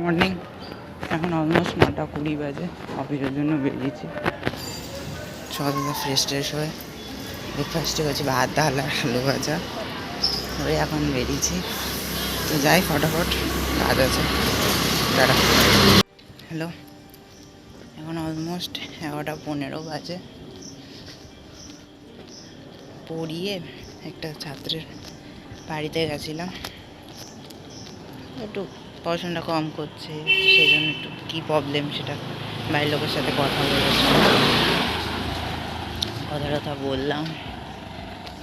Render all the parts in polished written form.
Morning. এখন almost 9:20 বাজে। অফিসের জন্য বেরিয়েছি। সকালবেলা ফ্রেশ হয়ে ব্রেকফাস্টে হয়েছে ভাত, ডাল আর আলু ভাজা হয়ে এখন বেরিয়েছি। তো যাই ফটাফট, কাজ আছে। দাঁড়া। হ্যালো, এখন অলমোস্ট 11:15 বাজে। পড়িয়ে একটা ছাত্রের বাড়িতে গেছিলাম। একটু পড়াশোনাটা কম করছে, সেই জন্য একটু কী প্রবলেম সেটা বাড়ির লোকের সাথে কথা বলেছিলাম, কথা বললাম।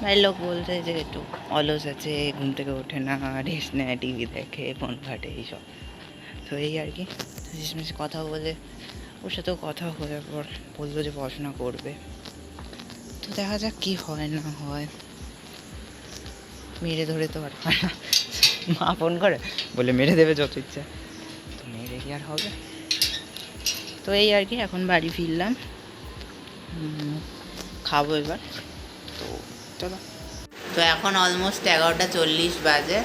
বাড়ির লোক বলছে যে একটু অলস আছে, ঘুম থেকে ওঠে না, রেস্ট নেয়, টিভি দেখে, ফোন ঘাটে, এইসব। তো এই আর কি শেষমেশ কথা বলে ওর সাথেও কথা হয়ে পর বললো যে পড়াশোনা করবে। তো দেখা যাক কী হয় না হয়। মেরে ধরে তো আর হয় না, মা ফোন করে বলে মেরে দেবে যত ইচ্ছা, তো মেরে কি আর হবে। তো এই আর কি এখন বাড়ি ফিরলাম, খাবো এবার। তো চলো। তো এখন অলমোস্ট 11:40 বাজে।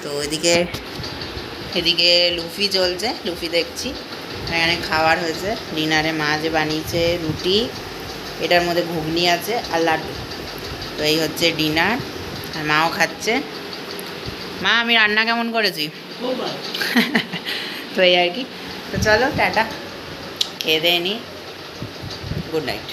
তো এদিকে লুফি চলছে, লুফি দেখছি। এখানে খাবার হয়েছে ডিনারে। মা যে বানিয়েছে রুটি, এটার মধ্যে ঘুগনি আছে আর লাড্ডু। তো এই হচ্ছে ডিনার, আর মাও খাচ্ছে। মা, আমি রান্না কেমন করেছি? তো এই আর কি। তো চলো টাটা, খেয়ে দিয়ে নিই। Good night.